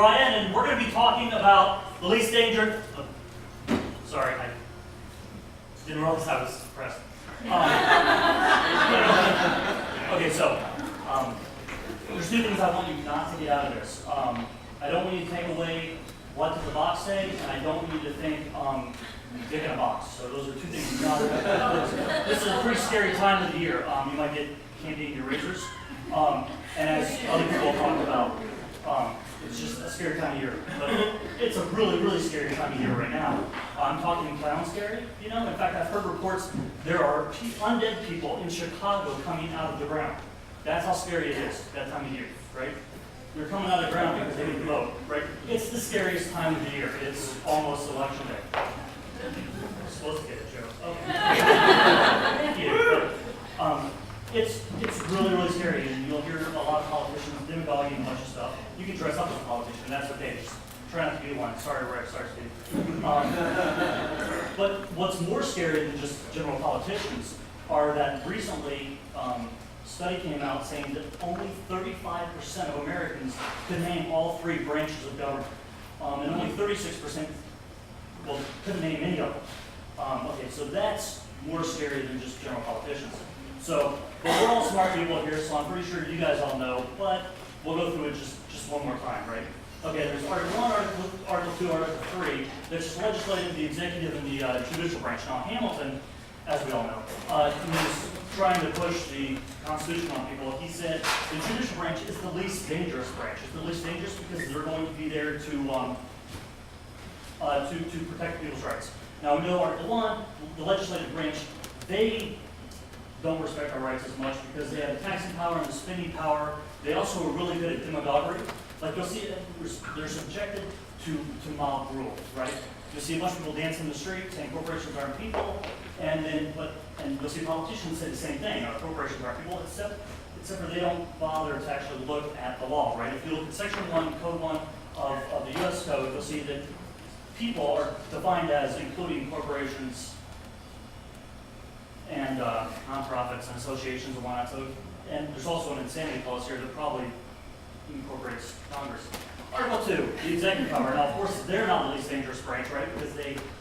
Bryan, and we're going to be talking about the least dangerous. Sorry, I didn't realize I was pressed. Okay, so there's two things I want you not to get out of this. I don't want you to take away what does the box say, and I don't want you to think dick in a box. So those are two things not. This is a pretty scary time of the year. You might get candy in your razors, and as other people talk about, it's just a scary time of year. But it's a really, really scary time of year right now. I'm talking clown scary. You know, in fact, I've heard reports there are undead people in Chicago coming out of the ground. That's how scary it is that time of year, right? They're coming out of the ground because they didn't vote, right? It's the scariest time of the year. It's almost election day. I'm supposed to get a joke. Okay. Thank you. But, it's really, really scary, and you'll hear a lot of politicians demagoguing a bunch of stuff. You can dress up as a politician, and that's okay. Just try not to be one. Sorry, Rick. Sorry, Steve. But what's more scary than just general politicians are that recently study came out saying that only 35% of Americans could name all three branches of government, and only 36% couldn't name any of them. Okay, so that's more scary than just general politicians. So, but we're all smart people here, so I'm pretty sure you guys all know, but we'll go through it just one more time, right? Okay, there's Article 1, Article 2, Article 3, that's just legislative, the executive, and the judicial branch. Now, Hamilton, as we all know, he was trying to push the Constitution on people. He said the judicial branch is the least dangerous branch. It's the least dangerous because they're going to be there to protect people's rights. Now, we know Article 1, the legislative branch, they don't respect our rights as much because they have the taxing power and the spending power. They also are really good at demagoguery. Like you'll see, they're subjected to mob rule, right? You'll see a bunch of people dancing in the street saying corporations aren't people, and you'll see politicians say the same thing. Corporations aren't people, except for they don't bother to actually look at the law, right? If you look at Section 1, Code 1 of the U.S. Code, you'll see that people are defined as including corporations and nonprofits and associations and whatnot. So, and there's also an insanity clause here that probably incorporates Congress. Article 2, the executive power. Now, of course, they're not the least dangerous branch, right? Because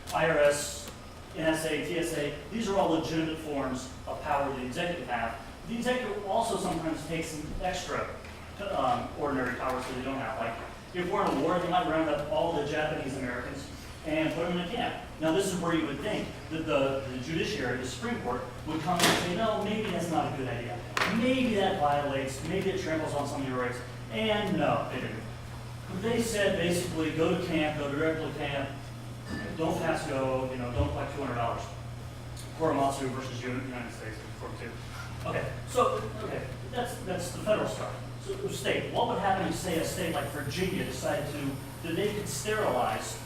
IRS, NSA, TSA, these are all legitimate forms of power the executive have. The executive also sometimes takes some extra ordinary powers that they don't have. Like, if we're in a war, they might round up all the Japanese Americans and put them in a camp. Now, this is where you would think that the judiciary, the Supreme Court, would come and say, no, maybe that's not a good idea. Maybe that violates, maybe it tramples on some of your rights. And no, they didn't. They said basically, go to camp, go directly to camp, don't pass go, don't collect $200. Korematsu versus United States, 42. Okay, so, that's the federal stuff. So the state, what would happen if, say, a state like Virginia decided that they could sterilize,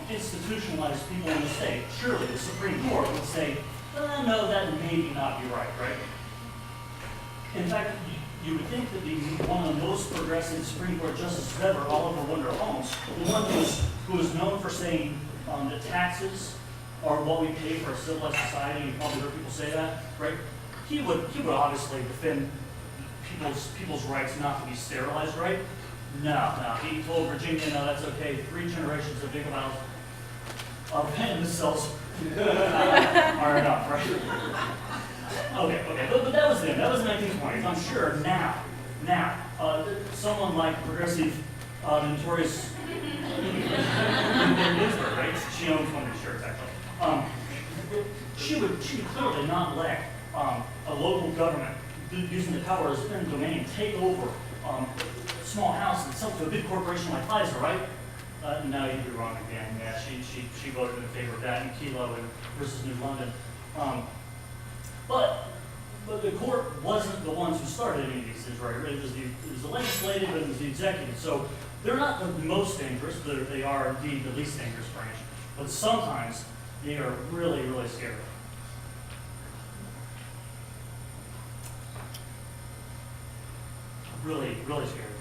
institutionalize people in the state? Surely the Supreme Court would say, no, that may not be right? In fact, you would think that one of the most progressive Supreme Court justices ever, Oliver Wendell Holmes, the one who is known for saying that taxes are what we pay for a civilized society, you probably heard people say that, right? He would obviously defend people's rights not to be sterilized, right? No, he told Virginia, no, that's okay. 3 generations of juveniles of the cells are enough, right? Okay, but that was then. That was the 1920s. I'm sure now, someone like progressive, notorious Ginsburg, right? She owns one of these shirts, actually. She would clearly not let a local government using the power of eminent domain take over a small house and sell it to a big corporation like Pfizer, right? No, you'd be wrong again. Yeah, she voted in favor of that in Kelo versus New London. But the court wasn't the ones who started any of these things, right? It was the legislative and it was the executive. So they're not the most dangerous, but they are indeed the least dangerous branch. But sometimes they are really, really scary. Really, really scary.